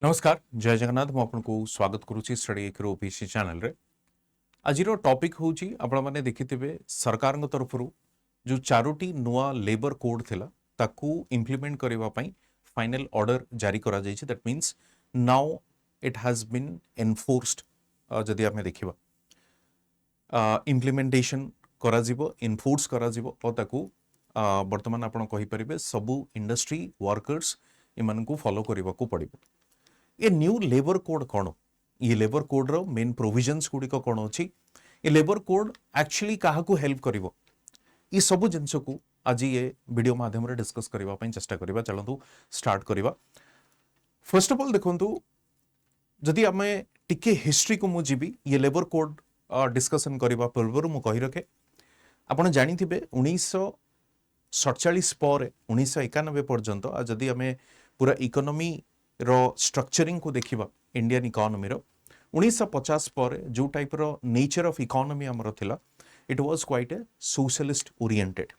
नमस्कार जय जगन्नाथ मु आपको स्वागत करुच्ची स्टडी एक ओबीसी चैनल रे आज टॉपिक होची आपण माने देखिथिबे सरकार तरफ जो चारोटी नुआ लेबर कोड थिला ताकू इंप्लीमेंट करबा पई फाइनल ऑर्डर जारी करा जायछि that means now it has been enforced जदि आमे देखिबा इंप्लीमेंटेशन करा जिवो इनफोर्स करा जिवो और ताकू वर्तमान आपण कहि परिबे सबु इंडस्ट्री वर्कर्स इमानकू फॉलो करबा को पड़िबो ये न्यू लेबर कोड कौन ये लेबर कोड रो मेन प्रोविजन्स गुड़िक कौन अच्छी ये लेबर कोड एक्चुअली क्या हेल्प करिवो ये सब जिनस को आज ये वीडियो माध्यम रे डिस्कस करबा चेष्टा करबा चलंतु स्टार्ट करबा। फर्स्ट ऑफ ऑल देखंतु जदि आमे टिके हिस्ट्री को मु जीबी ये लेबर कोड डिस्कशन करबा पूर्व मु कहि रखे आपण जानिथिबे 1947 पर 1991 पर्यंत जदि आमे पूरा इकोनॉमी रो स्ट्रक्चरिंग को देखिबा इंडियन इकोनॉमी रो 1950 पर जो टाइप रो नेचर ऑफ इकोनॉमी हमर थिला it was quite a socialist oriented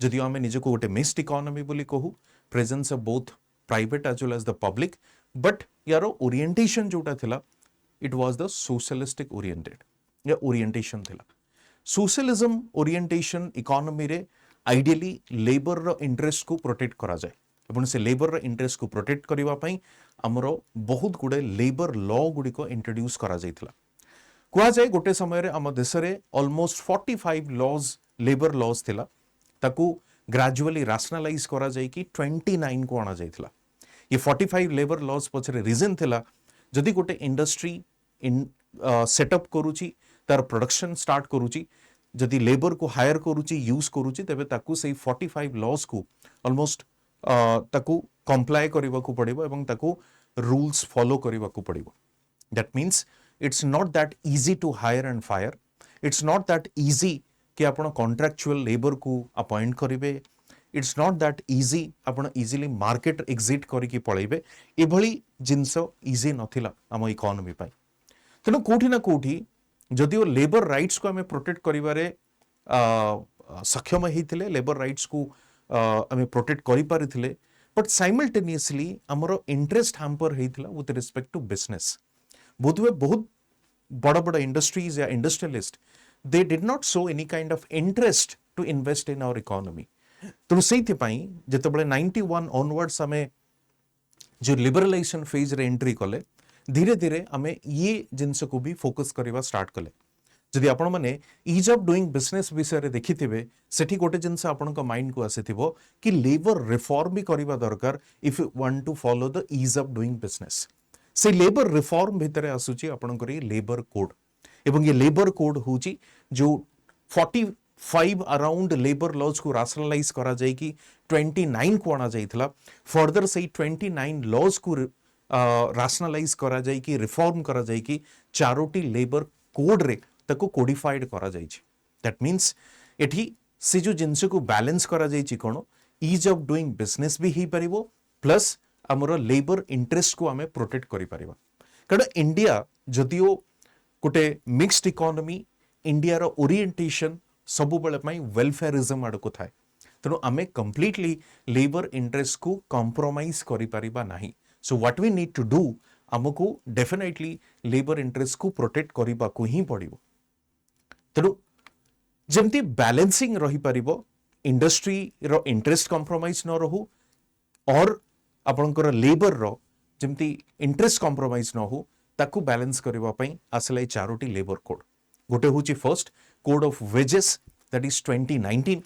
जदि आमे निजे को गोटे मिक्स्ड इकोनॉमी बोली कहू presence of both private as well as the public but यारो ओरिएंटेशन जोटा थिला it was the socialistic oriented या ओरिएंटेशन थिला सोशलिज्म ओरिएंटेशन इकोनॉमी रे आइडियली लेबर रो इंटरेस्ट को प्रोटेक्ट करा जाए एवं से लेबर रो इंटरेस्ट को प्रोटेक्ट करबा पई हमरो बहुत गुडे लेबर लॉ गुडी को इंट्रोड्यूस करा जायतिला कुआ जाय गोटे समय रे हम देश रे ऑलमोस्ट 45 लॉज लेबर लॉज थिला ताकू ग्रेजुअली रैशनलाइज करा जाय कि 29 को आना जायतिला ये 45 लेबर लॉज पछरे रीजन थिला जदि गोटे इंडस्ट्री इन सेटअप करूची तार प्रोडक्शन स्टार्ट करूची जदि लेबर को हायर करूची यूज करूची तबे ताकू से 45 लॉज को ऑलमोस्ट ताकू कंप्लाई करबा को पड़िबो एवं ताकू रूल्स फॉलो करबा को पड़िबो that means it's not that easy to hire and fire it's not that easy कि आपण कॉन्ट्रैक्चुअल लेबर को अपॉइंट करिवे इट्स नॉट दैट इजी आपण इजीली मार्केट एग्जिट करिकि पळैबे एभली जिंस इजी नथिला हम इकोनॉमी पई तनो कोठी ना कोठी जदिओ लेबर राइट्स को हमें प्रोटेक्ट करिवारे सक्षम हेतिले लेबर राइट्स को आमे प्रोटेक्ट करि पारिथिले बट साइमल्टेनियसली हमरो इंटरेस्ट हैम्पर हेतिला विथ रिस्पेक्ट टू बिजनेस बोधवे बहुत बड़ा बड़ा इंडस्ट्रीज या industrialist they did not show any kind of interest to invest in our economy तो सेति पई जेतबळे 91 ऑनवर्ड्स हमें जो लिबरलाइजेशन फेज रे एंट्री कले धीरे धीरे हमें ये जिनस को भी फोकस करबा स्टार्ट कले जदि आपण माने ईज ऑफ डूइंग बिजनेस विषय रे देखिथिबे सेठी गोटे जिनस आपण को माइंड को आसीथिबो कि लेबर रिफॉर्म भी करबा दरकार if you want to follow the ease of doing business से लेबर रिफॉर्म भितरे आसुची आपण करी लेबर कोड एवं ये लेबर कोड होची जो 45 अराउंड लेबर लॉज को रैशनलाइज करा जाय कि 29 को आना जायथला फर्दर से 29 लॉज को रैशनलाइज करा जाय कि रिफॉर्म करा जाय कि चारोटी लेबर कोड रे ताको कोडिफाइड करा जायछि दैट मींस एठी से जो जिंस को बैलेंस करा जायछि कोन ईज ऑफ डूइंग बिजनेस भी ही परिबो प्लस हमर लेबर इंटरेस्ट को हमें प्रोटेक्ट करि परिबा कारण इंडिया जदियो गोटे मिक्स्ड इकोनॉमी इंडिया रो ओरिएंटेशन सबु बेले पई वेलफेयरिज्म आड़ को थाए तेणु आमे कंप्लीटली लेबर इंटरेस्ट को कॉम्प्रोमाइज करि परिबा नाही so what we need to do हमको डेफिनेटली लेबर इंटरेस्ट को प्रोटेक्ट करबा को ही पड़िबो तेणु जमती बैलेंसिंग रही पारिबो इंडस्ट्री रो इंटरेस्ट कॉम्प्रोमाइज न रहू और आपनकर लेबर रो जमती इंटरेस्ट कॉम्प्रोमाइज न हो ताकू बैलेंस करबा पई आसले चारोटी लेबर कोड गोटे होची first code of wages that is 2019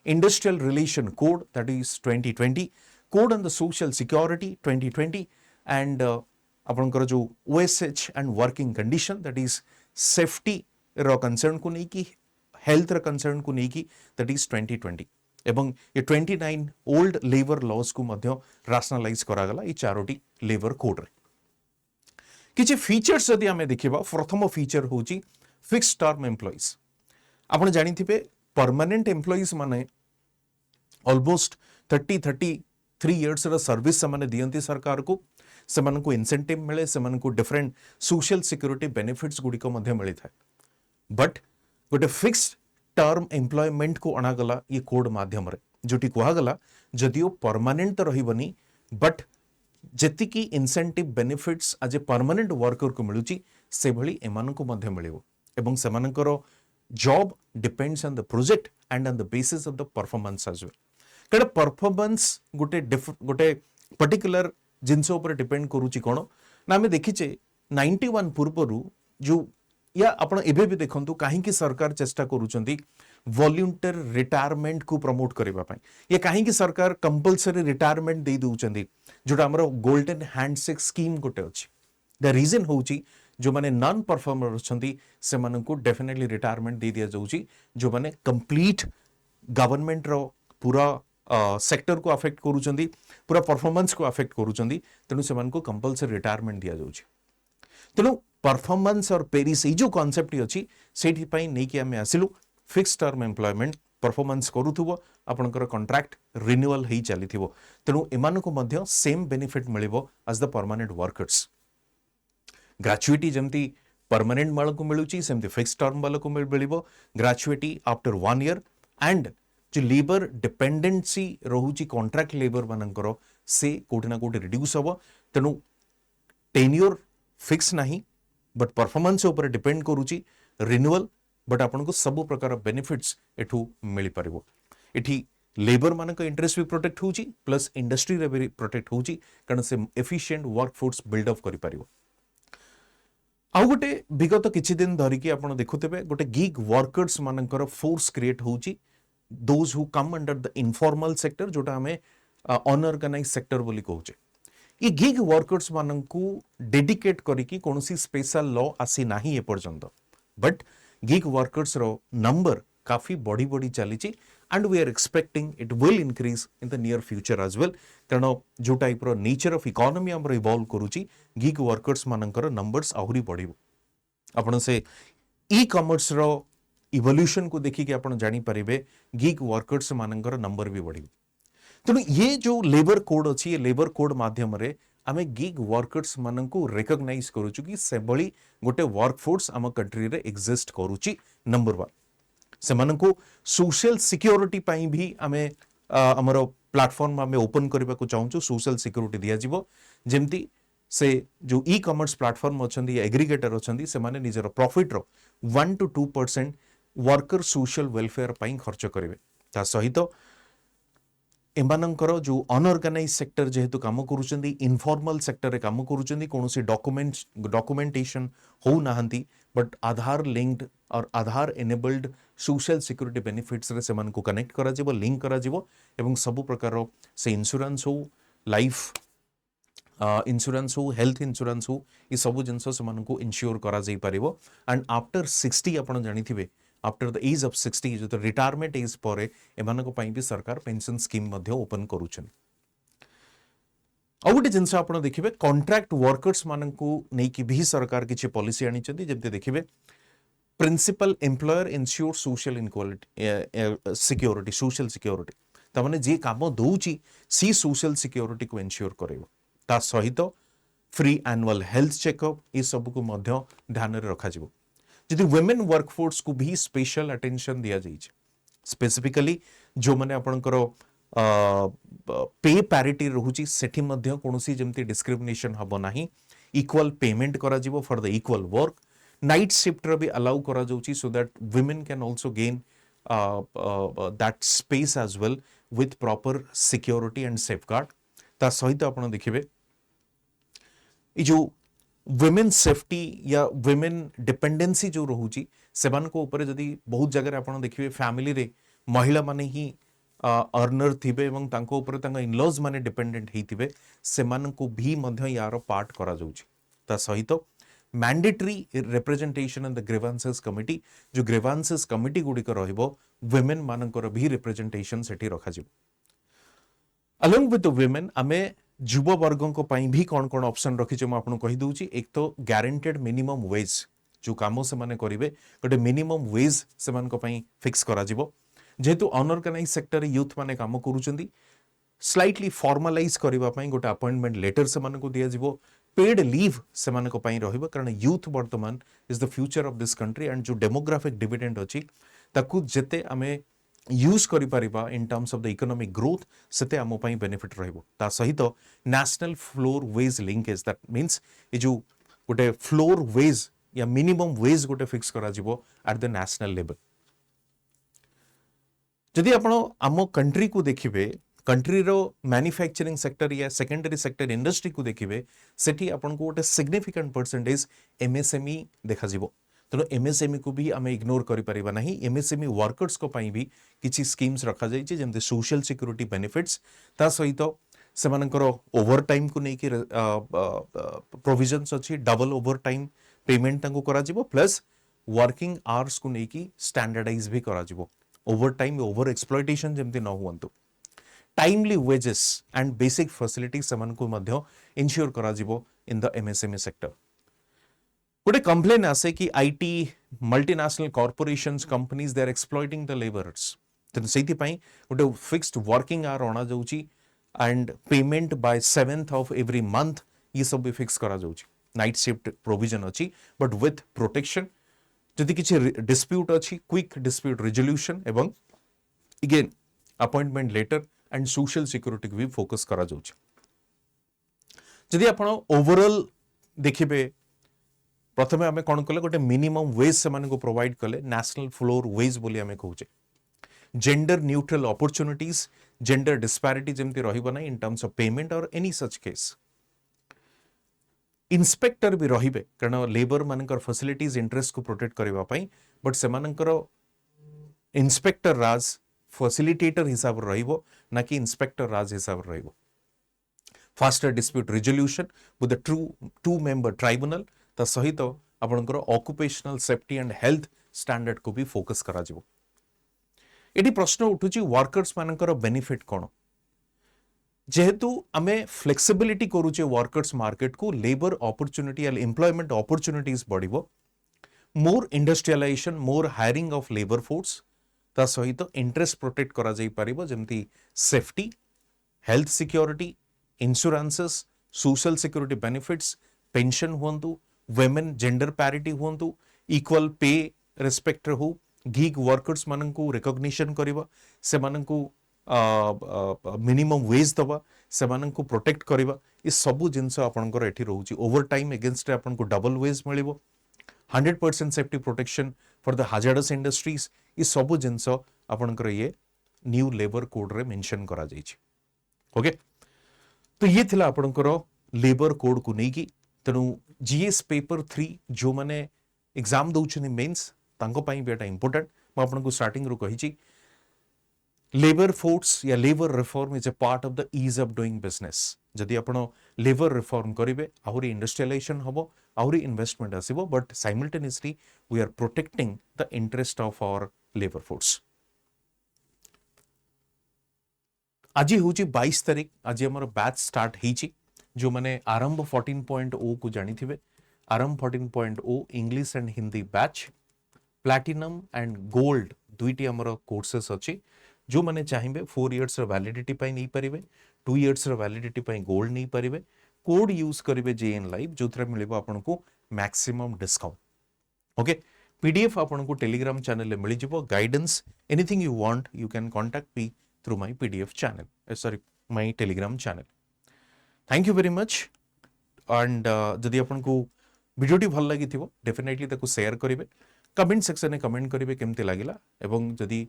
industrial relation code that is 2020 code on the social security 2020 and आपनकर जो OSH and working condition that is safety रो कंसर्न को नहीं की हेल्थ रो कंसर्न को नहीं की दैट इज 2020 एवं ये 29 ओल्ड लेबर लॉज को मध्य रैशनलाइज करा गला ये चारोटी लेबर कोड रे किछि फीचर्स यदि हमें देखिबा प्रथम फीचर होची फिक्स्ड टर्म एम्प्लॉइज आपण जानिथिबे परमानेंट एम्प्लॉइज माने ऑलमोस्ट 33 इयर्स रो सर्विस माने दियंती सरकार को सेमान को इंसेंटिव मिले सेमान को डिफरेंट सोशल सिक्योरिटी बेनिफिट्स गुडी को मध्य मिली था बट गोटे फिक्स्ड टर्म एम्प्लॉयमेंट को अणागला ये कोड माध्यम रे जोटी कुहा गला जदियो परमानेंट तो रहिबनी बट जेतिकी इंसेंटिव बेनिफिट्स आज परमानेंट वर्कर को मिलुची से भली एमाननको मध्य मिलिवो एवं सेमानकर job depends on the project and on the basis of the performance as well कारण परफॉर्मेंस गोटे पर्टिकुलर जिनस ऊपर डिपेंड करूची कोन ना आमे देखिचे 91 पूर्वरु जो या आपण एबे भी देखंतु काहे कि सरकार चेष्टा करूचंती वॉलंटियर रिटायरमेंट को प्रमोट करबा पई ये काहे कि सरकार कंपलसरी रिटायरमेंट दे दूचंती जोटा हमरो गोल्डन हैंडशेक स्कीम गोटे अछि द रीजन होउची जो माने नॉन परफॉर्मर अछंती से माननको डेफिनेटली रिटायरमेंट दे दिया जाउची जो माने कंप्लीट गवर्नमेंट रो पूरा सेक्टर को अफेक्ट करूचंती पूरा परफॉर्मेंस को अफेक्ट करूचंती तेनु से मानको कंपलसरी रिटायरमेंट दिया जाउची तेनु परफॉर्मेंस और पेरिस जो कॉन्सेप्ट अछि सेठी पई नै कि हमें आसिलु फिक्स टर्म एम्प्लॉयमेंट परफॉर्मेंस करूथुबो आपनकर कॉन्ट्रैक्ट रिन्यूअल हेई चलीथिबो तेनु एमानको मध्य सेम बेनिफिट मिलिबो as the permanent workers gratuity जमती परमानेंट वाला को मिलुची सेमती फिक्स टर्म वाला को मिलिबो ग्रेचुइटी आफ्टर 1 ईयर एंड जो लेबर डिपेंडेंसी रहुची कॉन्ट्रैक्ट लेबर मानकर से कोठी ना कोठी रिड्यूस हबो तेनु टेन्योर फिक्स नहीं बट परफॉर्मेंस ऊपर डिपेंड करूची रिन्यूअल बट आपन को सब प्रकार बेनिफिट्स एठू मिली परिबो एठी लेबर मान को इंटरेस्ट भी प्रोटेक्ट होची प्लस इंडस्ट्री रे भी प्रोटेक्ट होची कारण से एफिशिएंट वर्कफोर्स बिल्ड अप करि परिबो आउ गोटे विगत किछि दिन धरिकी आपण देखुतेबे गोटे गिग वर्कर्स मानकर फोर्स क्रिएट होची those who come under the informal sector जोटा हमें अनऑर्गेनाइज सेक्टर बोली कहूचे ये गिग वर्कर्स माननकू डेडिकेट करिकी कोनोसी स्पेशल लॉ आसी नाही ए पर्यंत बट गिग वर्कर्स रो नंबर काफी बड़ी बड़ी चलीची and we are expecting it will increase in the near future as well कारण जो टाइप रो नेचर ऑफ इकोनॉमी हमर इवॉल्व करूची गिग वर्कर्स मानकर नंबर्स आहुरी बढ़िबो आपण से ई कॉमर्स रो इवोल्यूशन को देखि कि आपण जानि परिबे गिग वर्कर्स मानकर नंबर भी बढ़िबो तेणु ये जो लेबर कोड अच्छी ये लेबर कोड माध्यम रे आमे गिग वर्कर्स माननको रिकॉग्नाइज करूछु कि से बळी गोटे वर्कफोर्स आम कंट्री रे एग्जिस्ट करूची नंबर 1 से माननको सोशल सिक्योरिटी पई भी आमे हमरो प्लेटफॉर्म आमे ओपन करबा को चाहूछु सोशल सिक्योरिटी दिया जिवो जेमती से जो ई कॉमर्स प्लेटफॉर्म अछंदी एग्रीगेटर अछंदी से माने निजर प्रॉफिट रो 1 to 2% वर्कर सोशल वेलफेयर पई खर्च करिवे ता सहित एमानंकर जो अनऑर्गेनाइज सेक्टर जेहेतु काम करूचंदी इनफॉर्मल सेक्टर रे काम करूचंदी कोनोसी डॉक्यूमेंटेशन हो नाहंती बट आधार लिंक्ड और आधार एनेबल्ड सोशल सिक्योरिटी बेनिफिट्स रे सेमान को कनेक्ट करा जिवो लिंक करा जिवो एवं सब प्रकार से इंश्योरेंस हो लाइफ इंश्योरेंस हो हेल्थ इंश्योरेंस हो ये सब जिनस सेमान को इंश्योर करा जाई परिबो एंड आफ्टर 60 आपण जानिथिबे आफ्टर द एज ऑफ 60 जो रिटायरमेंट एज पर एमानको पई भी सरकार पेंशन स्कीम मध्ये ओपन करूछन आ गोटे जिनस आपण देखिबे कॉन्ट्रैक्ट वर्कर्स माननको नै कि भी सरकार किछि पॉलिसी आनी छथि जेते देखिबे principal employer ensure social inequality security social security ता माने जे काम दोउची सी सोशल सिक्योरिटी को इंश्योर करैबो ता सहित फ्री एनुअल हेल्थ चेकअप ये सब को मध्य ध्यान रे रखा जिवो जदि वुमेन वर्कफोर्स को भी स्पेशल अटेंशन दिया जाइए स्पेसिफिकली जो माने आपनकर पे पैरिटी रहुची सेठी मध्य कोनोसी जेमती डिस्क्रिमिनेशन हबो नाही इक्वल पेमेंट करा जिवो for the equal work night shift रे भी अलाउ करा जाउची so that women can also gain that space as well with proper security and safeguard ता सहित आपण देखिबे ई जो वुमेन सेफ्टी या वुमेन डिपेंडेंसी जो रहुची सेमान को ऊपर जदी बहुत जगह आपण देखिबे फैमिली रे महिला माने ही अर्नर थिबे एवं तांको ऊपर तांका इनलॉज माने डिपेंडेंट हेतिबे सेमान को भी मध्य यार पार्ट करा जाउची ता सहित mandatory representation in the grievances committee जो ग्रीवेंसेस कमिटी गुडी को रहइबो वुमेन मानकर भी रिप्रेजेंटेशन सेठी रखा जिवो अलोंग विथ द वुमेन आमे युवा वर्गों को पाई भी कौन कौन ऑप्शन रखी मैं आपको कही दूची एक तो गारंटेड मिनिमम वेज जो काम से माने करिवे गोटे मिनिमम वेज से मान को पाई फिक्स करा जिवो जेहेतु अनऑर्गेनाइज सेक्टर यूथ माने काम करूचंदी स्लाइटली फॉर्मलाइज करबा पाई गोटे अपॉइंटमेंट लेटर से मान को दिया जिवो पेड लीव से मान को पाई रहइबो कारण यूथ वर्तमान is the future of this country and जो डेमोग्राफिक डिविडेंड अछि ताकू जेते आमे यूज करि परिबा in terms of the economic growth सेते आमो पई बेनिफिट रहइबो ता सहित national floor wage linkage that means ए जो गोटे फ्लोर वेज या मिनिमम वेज गोटे फिक्स करा जिवो एट द नेशनल लेवल जदि आपण आम कंट्री को देखिबे कंट्री रो मैन्युफैक्चरिंग सेक्टर या सेकेंडरी सेक्टर इंडस्ट्री को देखिबे सेठी आपण को गोटे सिग्निफिकेंट परसेंटेज एमएसएमई देखा जिवो तेणु एमएसएमई को भी आमे इग्नोर करि परिबा नाही एमएसएमई वर्कर्स को पई भी किछि स्कीम्स रखा जाय छै जेमते सोशल सिक्योरिटी बेनिफिट्स ता सहित सेमानकर ओवर टाइम को नै कि प्रोविजन्स अछि डबल ओवर टाइम पेमेंट तांको करा जिवो प्लस वर्किंग आवर्स को नै कि स्टैंडर्डाइज भी करा जिवो ओवर टाइम ओवर एक्सप्लॉयटेशन जेमते न हुअंतु timely wages and basic facility सेमान को मध्य इनश्योर करा जिवो इन द एमएसएमई सेक्टर गोटे कंप्लेन आसे कि IT multinational corporations companies they are exploiting the labourers तेन सेति पई गोटे फिक्स्ड वर्किंग आवर अणा जाउची and payment by 7th of every month ये सब भी फिक्स करा जाउची नाइट शिफ्ट प्रोविजन अछि बट विथ प्रोटेक्शन जदि किछि डिस्प्यूट अछि क्विक डिस्प्यूट रिजोल्यूशन एवं again appointment letter and social security भी फोकस करा जाउची जदि आपण ओवरऑल देखिबे प्रथमे आमे कोन कले गोटे मिनिमम वेज से माने को प्रोवाइड कले नेशनल फ्लोर वेज बोली आमे कहूचे gender neutral opportunities gender disparity जेमती रहिबो नै इन टर्म्स ऑफ पेमेंट और एनी सच केस इंस्पेक्टर भी रहिबे कारण लेबर मानकर फैसिलिटीज इंटरेस्ट को प्रोटेक्ट करबा पई बट से मानकर इंस्पेक्टर राज फैसिलिटेटर हिसाब रहिबो ना कि इंस्पेक्टर राज हिसाब रहिबो faster dispute resolution with the two member tribunal ता सहित आपनकर occupational safety and health standard को भी फोकस करा जिवो एटी प्रश्न उठुची वर्कर्स मानकर बेनिफिट कोन जेहेतु आमे फ्लेक्सिबिलिटी करूचे वर्कर्स मार्केट को लेबर अपॉर्चुनिटी या एम्प्लॉयमेंट अपॉर्चुनिटीज बढ़िबो more industrialization more hiring of labour force ता सहित इंटरेस्ट प्रोटेक्ट करा जाई परिबो जेमती safety health security insurances social security benefits pension हुंतु वुमेन जेंडर पैरिटी हुंतु इक्वल पे रेस्पेक्ट हो गिग वर्कर्स माननकु रिकॉग्निशन करबा से माननकु मिनिमम वेज दबा से माननकु प्रोटेक्ट करबा ई सबु जिंस आपनकर एठी रहउची ओवर टाइम अगेंस्ट आपनको डबल वेज मिलिबो 100% safety protection for the hazardous industries ई सबु जिंस आपनकर ये न्यू लेबर कोड रे मेंशन करा जाई छी ओके तो ये थिला आपनकर लेबर कोड को नेकी तेणु जीएस पेपर 3 जो माने एग्जाम दउछनी मेंस तांको पाई बेटा इंपोर्टेंट म आपनको स्टार्टिंग रो कहि छी लेबर फोर्स या labour reform is a part of the ease of doing business जदि आपण लेबर रिफॉर्म करिवे आहुरी इंडस्ट्रियलाइजेशन हबो आहुरी इन्वेस्टमेंट आसीबो but simultaneously we are protecting the interest of our labour force आज होची 22 तारीख आज हमर बैच स्टार्ट हेची जो माने आरंभ 14.0 को जानी थिबे Aarambh 14.0 English and Hindi batch platinum and gold दुईटी हमर कोर्सेस अछि जो माने चाहिए 4 इयर्स वैलिडिटी पाई नहीं परिबे 2 इयर्स वैलिडिटी पाई गोल्ड नहीं परिबे कोड यूज करिवे जेएन लाइव जो थरे मिलिबो आपनको मैक्सिमम डिस्काउंट ओके पीडीएफ आपनको टेलीग्राम चैनल ले मिली जिवो guidance anything you want you can contact me through my PDF channel sorry my Telegram channel thank you very much and जदि आपनको वीडियोटी भल लागि थिबो डेफिनेटली ताको शेयर करिवे कमेंट सेक्शन में कमेंट करिवे केमते लागिला एवं जदि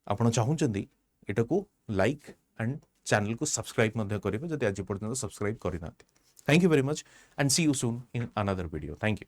आपण चाहूचंदी एटा को लाइक एंड चैनल को सब्सक्राइब मध्य करिवे जदि आज पर्यंत सब्सक्राइब करिनाते thank you very much and see you soon in another video thank you